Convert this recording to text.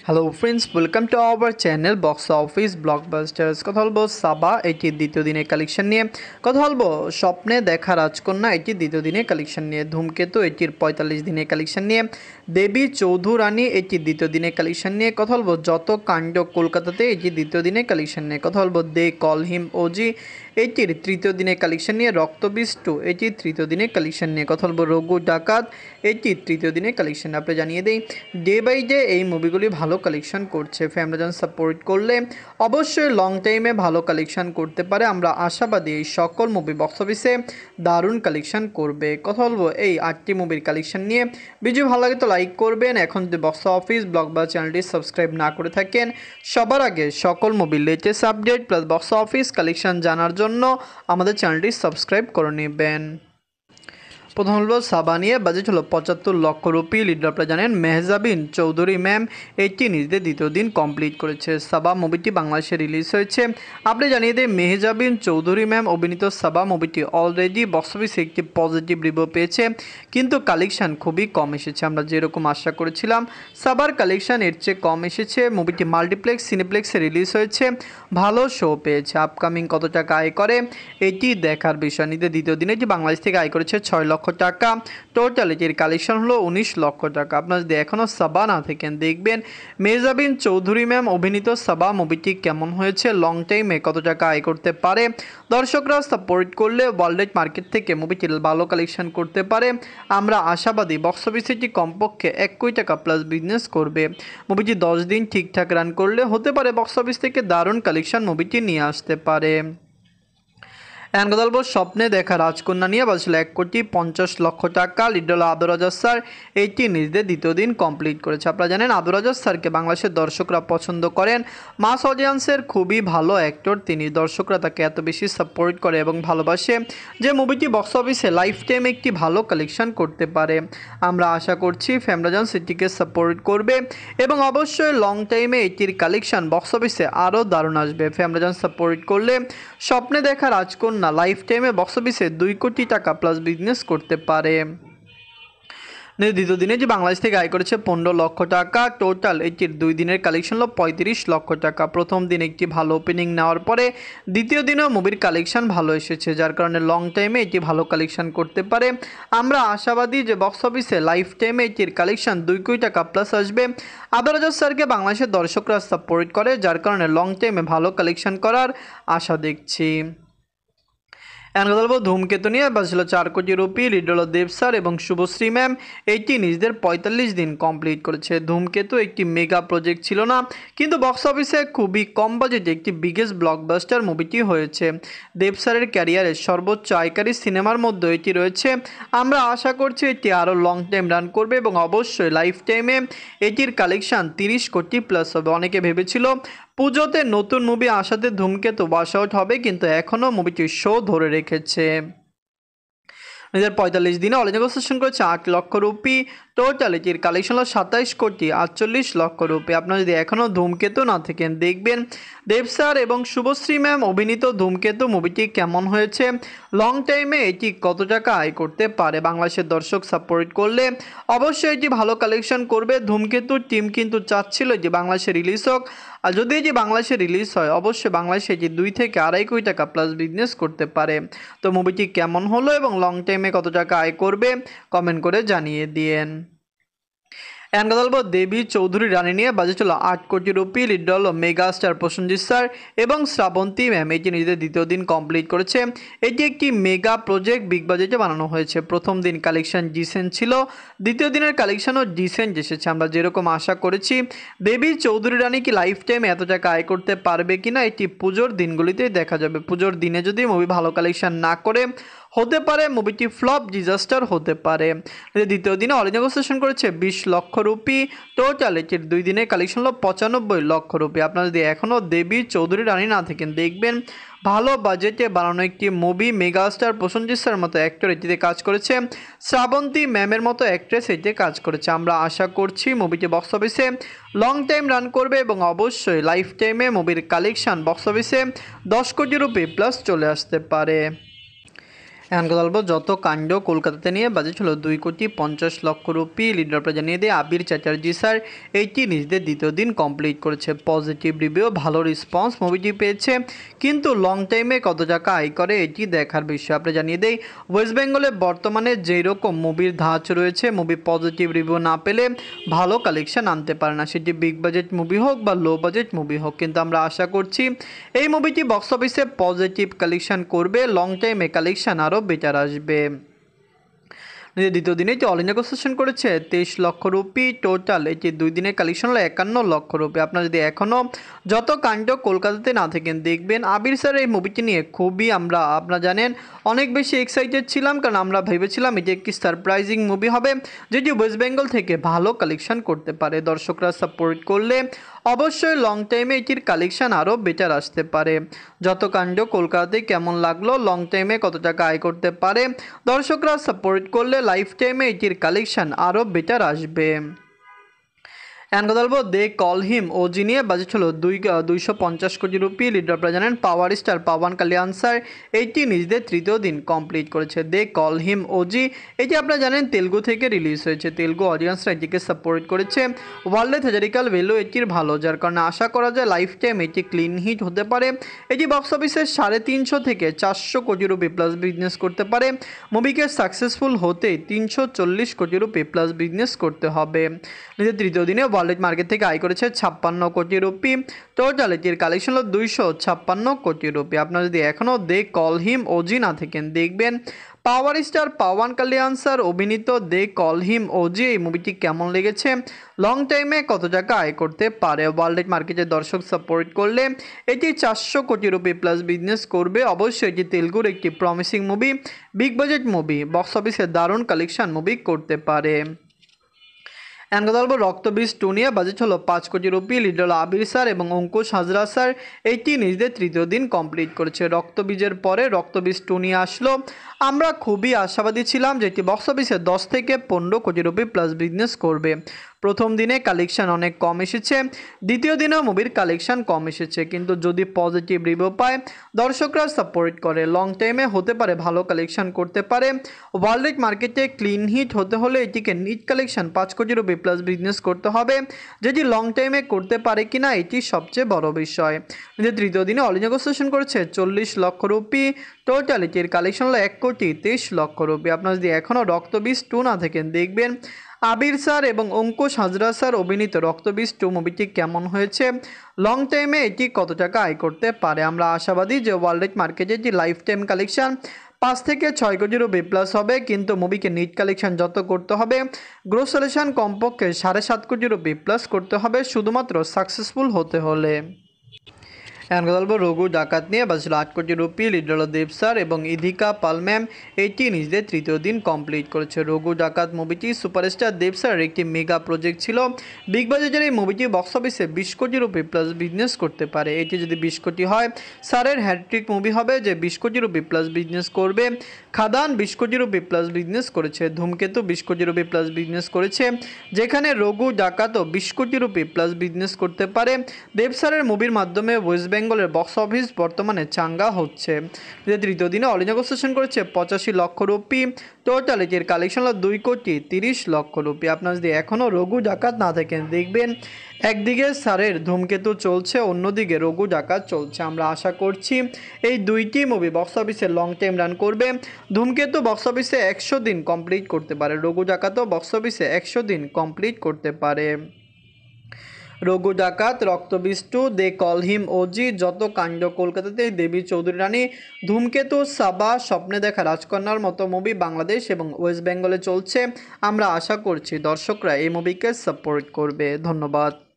Hello friends, welcome to our channel box office blockbusters. কথা বলবো সাবা এটির দ্বিতীয় দিনের কালেকশন নিয়ে। কথা বলবো স্বপ্নে দেখা রাজকন্যা এটির দ্বিতীয় দিনের কালেকশন নিয়ে। ধূমকেতু এটির 45 দিনের কালেকশন নিয়ে। দেবী চৌধুরানী এটির দ্বিতীয় দিনের কালেকশন নিয়ে। কথা বলবো যত কাণ্ড কলকাতাতে এটির দ্বিতীয় দিনের কালেকশন নিয়ে। কথা বলবো দে কল হিম ওজি এটির তৃতীয় দিনের কালেকশন নিয়ে। রক্তবিষ্টু এটির তৃতীয় দিনের কালেকশন নিয়ে। কথা বলবো রঘু ডাকাত এটির তৃতীয় দিনের কালেকশন। আপনি জানিয়ে দিই ডে বাই ডে এই মুভিগুলি ভালো কালেকশন করছে। ফ্যামিলিজন সাপোর্ট করলে অবশ্যই লং টাইমে ভালো কালেকশন করতে পারে। আমরা আশাবাদী এই সকল মুভি বক্স অফিসে দারুণ কালেকশন করবে। কথা বলবো এই 8টি মুভির কালেকশন নিয়ে। ভিডিও ভালো লাগে তো লাইক করবেন। এখন যদি বক্স অফিস ব্লগ বা চ্যানেলটি সাবস্ক্রাইব না করে থাকেন, সবার আগে সকল মুভির latest update plus box office collection জানার জন্য আমাদের চ্যানেলটি সাবস্ক্রাইব করে নেবেন। প্রথম হলো সাবা নিয়ে। বাজেট হলো 75 লক্ষ রুপি। লিডার আপনারা জানেন মেহজাবিন চৌধুরী ম্যাম এটি নিজেদের দ্বিতীয় দিন কমপ্লিট করেছে। সাবা মুভিটি বাংলাদেশে রিলিজ হয়েছে। আপনি জানিয়ে দেয় মেহজাবিন চৌধুরী ম্যাম অভিনীত সাবা মুভিটি অলরেডি বক্স অফিসে একটি পজিটিভ রিভিউ পেয়েছে, কিন্তু কালেকশান খুবই কম এসেছে। আমরা যেরকম আশা করেছিলাম সাবার কালেকশান এর চেয়ে কম এসেছে। মুভিটি মাল্টিপ্লেক্স সিনেপ্লেক্সে রিলিজ হয়েছে, ভালো শো পেয়েছে। আপকামিং কত টাকা আয় করে এটি দেখার বিষয়। নিজেদের দ্বিতীয় দিনে এটি বাংলাদেশ থেকে আয় করেছে 6 লক্ষ টাকা। টোটাল এটির কালেকশন হলো 19 লক্ষ টাকা। আপনারা যদি এখনও সাবা না থাকেন দেখবেন মেহজাবিন চৌধুরী ম্যাম অভিনীত সাবা মুভিটি কেমন হয়েছে, লং টাইমে কত টাকা আয় করতে পারে। দর্শকরা সাপোর্ট করলে ওয়ার্ল্ড মার্কেট থেকে মুভিটি ভালো কালেকশন করতে পারে। আমরা আশাবাদী বক্স অফিসে এটি কমপক্ষে 1 কোটি টাকা প্লাস বিজনেস করবে। মুভিটি 10 দিন ঠিকঠাক রান করলে হতে পারে বক্স অফিস থেকে দারুণ কালেকশন মুভিটি নিয়ে আসতে পারে। এখন কথা বলবো স্বপ্নে দেখা রাজকন্যা নিয়ে। বাজছিল 1,50,00,000 টাকা। লিডার আব্দুর রাজ্জাক স্যার এইটি নিজেদের দ্বিতীয় দিন কমপ্লিট করেছে। আপনারা জানেন আব্দুর রাজ্জাক স্যারকে বাংলাদেশের দর্শকরা পছন্দ করেন। মাস অডিয়েন্সের খুবই ভালো অ্যাক্টর তিনি। দর্শকরা তাকে এত বেশি সাপোর্ট করে এবং ভালোবাসে যে মুভিটি বক্স অফিসে লাইফ টাইম একটি ভালো কালেকশন করতে পারে। আমরা আশা করছি ফ্যামিলিজন এটিকে সাপোর্ট করবে এবং অবশ্যই লং টাইমে এটির কালেকশন বক্স অফিসে আরও দারুণ আসবে। ফ্যামিলিজন সাপোর্ট করলে স্বপ্নে দেখা রাজকন্যা লাইফ টাইমে বক্স অফিসে 2 কোটি টাকা প্লাস বিজনেস করতে পারে। দ্বিতীয় দিনে যে বাংলাদেশ থেকে আয় করেছে 15 লক্ষ টাকা। টোটাল এটির 2 দিনের কালেকশন হলো 35 লক্ষ টাকা। প্রথম দিন একটি ভালো ওপেনিং নেওয়ার পরে দ্বিতীয় দিনেও মুভির কালেকশন ভালো এসেছে, যার কারণে লং টাইমে এটি ভালো কালেকশন করতে পারে। আমরা আশাবাদী যে বক্স অফিসে লাইফ টাইমে এটির কালেকশন 2 কোটি টাকা প্লাস আসবে। আব্দুর রাজ্জাক স্যারকে বাংলাদেশের দর্শকরা সাপোর্ট করে, যার কারণে লং টাইমে ভালো কালেকশন করার আশা দেখছি। এখন কথা বলবো ধূমকেতু নিয়ে। বাজছিল 4 কোটি রুপি। লিডার হলো দেব স্যার এবং শুভশ্রী ম্যাম এইটি নিজেদের 45 দিন কমপ্লিট করেছে। ধূমকেতু একটি মেগা প্রজেক্ট ছিল না, কিন্তু বক্স অফিসে খুবই কম বাজেটে একটি বিগেস্ট ব্লকবাস্টার মুভিটি হয়েছে। দেব স্যারের ক্যারিয়ারের সর্বোচ্চ আয়কারী সিনেমার মধ্যে এটি রয়েছে। আমরা আশা করছি এটি আরও লং টাইম রান করবে এবং অবশ্যই লাইফ টাইমে এটির কালেকশন 30 কোটি প্লাস হবে। অনেকে ভেবেছিল পুজোতে নতুন মুভি আসাতে ধূমকেতু ওয়াশ আউট হবে, কিন্তু এখনও মুভিটি শো ধরে রেখেছে। 45 দিনে অল ইন্ডিয়া সেশন করেছে 8 লক্ষ রুপি। টোটাল এটির কালেকশন হলো 27,48,00,000 রুপি। আপনারা যদি এখনও ধূমকেতু না থাকেন দেখবেন দেব স্যার এবং শুভশ্রী ম্যাম অভিনীত ধূমকেতু মুভিটি কেমন হয়েছে, লং টাইমে এটি কত টাকা আয় করতে পারে। বাংলাদেশের দর্শক সাপোর্ট করলে অবশ্যই এটি ভালো কালেকশন করবে। ধূমকেতুর টিম কিন্তু চাচ্ছিল যে বাংলাদেশে রিলিজ হোক, আর যদি এটি বাংলাদেশে রিলিজ হয় অবশ্যই বাংলাদেশে এটি 2 থেকে আড়াই কোটি টাকা প্লাস বিজনেস করতে পারে। তো মুভিটি কেমন হলো এবং লং টাইমে কত টাকা আয় করবে কমেন্ট করে জানিয়ে দিয়েন। এখন কথা বলবো দেবী চৌধুরী রানী নিয়ে। বাজেট হলো 8 কোটি রুপি। লিডার হলো মেগা স্টার প্রসেনজিৎ স্যার এবং শ্রাবন্তী ম্যাম এটি নিজেদের দ্বিতীয় দিন কমপ্লিট করেছে। এটি একটি মেগা প্রজেক্ট বিগ বাজেটে বানানো হয়েছে। প্রথম দিন কালেকশন ডিসেন্ট ছিল, দ্বিতীয় দিনের কালেকশনও ডিসেন্ট এসেছে। আমরা যেরকম আশা করেছি দেবী চৌধুরী রানী কি লাইফ টাইমে এত টাকা আয় করতে পারবে কিনা এটি পুজোর দিনগুলিতেই দেখা যাবে। পুজোর দিনে যদি মুভি ভালো কালেকশন না করে হতে পারে মুভিটি ফ্লপ ডিজাস্টার হতে পারে। দ্বিতীয় দিনে অল ইন্ডিয়া সেশন করেছে 20 লক্ষ রুপি। টোটাল এটির 2 দিনের কালেকশন হলো 95 লক্ষ রুপি। আপনারা যদি এখনও দেবী চৌধুরী রানী না থাকেন দেখবেন ভালো বাজেটে বানানো একটি মুভি। মেগাস্টার প্রসেনজিৎ স্যার মতো অ্যাক্টর এটিতে কাজ করেছে, শ্রাবন্তী ম্যামের মতো অ্যাক্ট্রেস এটিতে কাজ করেছে। আমরা আশা করছি মুভিটি বক্স অফিসে লং টাইম রান করবে এবং অবশ্যই লাইফ টাইমে মুভির কালেকশন বক্স অফিসে 10 কোটি রুপি প্লাস চলে আসতে পারে। এখন কথা বলবো যত কাণ্ড কলকাতাতে নিয়ে বাজেট হলো 2,50,00,000 রুপি। লিডার আপনারা জানিয়ে দিয়ে আবির চ্যাটার্জি স্যার এইটি নিজেদের দ্বিতীয় দিন কমপ্লিট করেছে। পজিটিভ রিভিউ, ভালো রেসপন্স মুভিটি পেয়েছে, কিন্তু লং টাইমে কত টাকা আয় করে এটি দেখার বিষয়। আপনি জানিয়ে দেই ওয়েস্ট বেঙ্গলে বর্তমানে যেই রকম মুভির ধাঁচ রয়েছে, মুভি পজিটিভ রিভিউ না পেলে ভালো কালেকশন আনতে পারে না, সেটি বিগ বাজেট মুভি হোক বা লো বাজেট মুভি হোক। কিন্তু আমরা আশা করছি এই মুভিটি বক্স অফিসে পজিটিভ কালেকশন করবে, লং টাইমে কালেকশন আরও বেটার আসবে। দ্বিতীয় দিনে এটি অল ইন্ডিয়া কনসেশন করেছে 23,00,000 রুপি। টোটাল এটি 2 দিনের কালেকশন হলো 51,00,000 রুপি। আপনারা যদি এখনও যত কাণ্ড কলকাতাতে না থাকেন দেখবেন আবির স্যার এই মুভিটি নিয়ে খুবই আপনারা জানেন অনেক বেশি এক্সাইটেড ছিলাম, কারণ আমরা ভেবেছিলাম এটি একটি সারপ্রাইজিং মুভি হবে যেটি ওয়েস্ট বেঙ্গল থেকে ভালো কালেকশন করতে পারে। দর্শকরা সাপোর্ট করলে অবশ্যই লং টাইমে এটির কালেকশন আরও বেটার আসতে পারে। যত কাণ্ড কলকাতাতে কেমন লাগলো, লং টাইমে কত টাকা আয় করতে পারে, দর্শকরা সাপোর্ট করলে লাইফ টাইমে এটির কালেকশন আরও বেটার আসবে। এখন কথা বলবো দে কল হিম ওজি নিয়ে বাজেট হলো 250 কোটি রুপি। লিডার আপনারা জানেন পাওয়ার স্টার পাওয়ান কালিয়ান স্যার এইটি নিজেদের তৃতীয় দিন কমপ্লিট করেছে। দে কল হিম ওজি এটি আপনারা জানেন তেলুগু থেকে রিলিজ হয়েছে, তেলুগু অডিয়েন্সরা এটিকে সাপোর্ট করেছে। ওয়ার্ল্ডে থিয়েটারিক্যাল ভ্যালু এটির ভালো, যার কারণে আশা করা যায় লাইফ টাইম এটি ক্লিন হিট হতে পারে। এটি বক্স অফিসে 350 থেকে 400 কোটি রুপি প্লাস বিজনেস করতে পারে। মুভিকে সাকসেসফুল হতে 340 কোটি রুপি প্লাস বিজনেস করতে হবে। নিজের তৃতীয় দিনে ওয়ার্ল্ড মার্কেট থেকে আয় করেছে 56 কোটি রুপি। টোটাল এটির কালেকশন হলো 256 কোটি রুপি। আপনারা যদি এখনও দে কল হিম ওজি না থাকেন দেখবেন পাওয়ার স্টার পাওয়ান কালিয়ান স্যার অভিনীত দে কল হিম ওজি এই মুভিটি কেমন লেগেছে, লং টাইমে কত টাকা আয় করতে পারে। ওয়ার্ল্ড মার্কেটে দর্শক সাপোর্ট করলে এটি 400 কোটি রুপি প্লাস বিজনেস করবে। অবশ্যই এটি তেলুগুর একটি promising movie, big budget movie, box অফিসে দারুণ কালেকশন মুভি করতে পারে। এখন কথা বলবো রক্তবীজ 2 নিয়ে বাজেট হলো 5 কোটি রুপি। লিডার আবির স্যার এবং অঙ্কুশ হাজরা স্যার এইটি নিজেদের তৃতীয় দিন কমপ্লিট করেছে। রক্তবীজের পরে রক্তবীজ 2 নিয়ে আসলো। আমরা খুবই আশাবাদী ছিলাম যে এটি বক্স অফিসে 10 থেকে 15 কোটি রুপি প্লাস বিজনেস করবে। প্রথম দিনে কালেকশন অনেক কম এসেছে, দ্বিতীয় দিনেও মুভির কালেকশন কম এসেছে, কিন্তু যদি পজিটিভ রিভিউ পায়, দর্শকরা সাপোর্ট করে, লং টাইমে হতে পারে ভালো কালেকশন করতে পারে। ওয়ার্ল্ড মার্কেটে ক্লিন হিট হতে হলে এটিকে নিট কালেকশন 5 কোটি রুপি প্লাস বিজনেস করতে হবে, যেটি লং টাইমে করতে পারে কিনা এটি সবচেয়ে বড় বিষয়। যে তৃতীয় দিনে অল ইন্ডিয়া কনসেশন করেছে 40 লক্ষ রুপি। টোটাল এটির কালেকশন হলো 1,23,00,000 রুপি। আপনারা যদি এখনও রক্তবীজ 2 না থাকেন দেখবেন আবির স্যার এবং অঙ্কুশ হাজরা স্যার অভিনীত রক্তবীজ 2 মুভিটি কেমন হয়েছে, লং টাইমে এটি কত টাকা আয় করতে পারে। আমরা আশাবাদী যে ওয়ার্ল্ড মার্কেটে এটি লাইফ টাইম কালেকশন 5 থেকে 6 কোটি রুপি প্লাস হবে, কিন্তু মুভিকে নিট কালেকশন যত করতে হবে, গ্রোস কালেকশন কমপক্ষে 7.5 কোটি রুপি প্লাস করতে হবে শুধুমাত্র সাকসেসফুল হতে হলে। এখন কথা বলবো রঘু ডাকাত নিয়ে বাজছিল 8 কোটি রুপি। লিডার দেব স্যার এবং ইধিকা পাল ম্যাম এটি নিজেদের তৃতীয় দিন কমপ্লিট করেছে। রঘু ডাকাত মুভিটি সুপারস্টার দেব স্যারের একটি মেগা প্রজেক্ট ছিল। বিগ বাজেটের এই মুভিটি বক্স অফিসে 20 কোটি রুপি প্লাস বিজনেস করতে পারে। এটি যদি 20 কোটি হয় স্যারের হ্যাট্রিক মুভি হবে যে 20 কোটি রুপি প্লাস বিজনেস করবে। খাদান 20 কোটি রুপি প্লাস বিজনেস করেছে, ধূমকেতু 20 কোটি রুপি প্লাস বিজনেস করেছে, যেখানে রঘু ডাকাতও 20 কোটি রুপি প্লাস বিজনেস করতে পারে। দেব স্যারের মুভির মাধ্যমে ওয়েস্ট বেঙ্গলের বক্স অফিস বর্তমানে চাঙ্গা হচ্ছে। যে তৃতীয় দিনে অল ইন্ডিয়া কনসেশন করেছে 85 লক্ষ রুপি। টোটাল এটির কালেকশন হলো 2,30,00,000 রুপি। আপনারা যদি এখনও রঘু ডাকাত না থাকেন দেখবেন একদিকে স্যারের ধূমকেতু চলছে, অন্যদিকে রঘু ডাকাত চলছে। আমরা আশা করছি এই দুইটি মুভি বক্স অফিসে লং টাইম রান করবে। ধূমকেতু বক্স অফিসে 100 দিন কমপ্লিট করতে পারে, রঘু ডাকাতও বক্স অফিসে 100 দিন কমপ্লিট করতে পারে। রঘু ডাকাত, রক্তবীজ 2, দে কল হিম ওজি, যত কাণ্ড কলকাতাতে, দেবী চৌধুরী রানী, ধূমকেতু, সাবা, স্বপ্নে দেখা রাজকন্যার মতো মুভি বাংলাদেশ এবং ওয়েস্ট বেঙ্গলে চলছে। আমরা আশা করছি দর্শকরা এই মুভিকে সাপোর্ট করবে। ধন্যবাদ।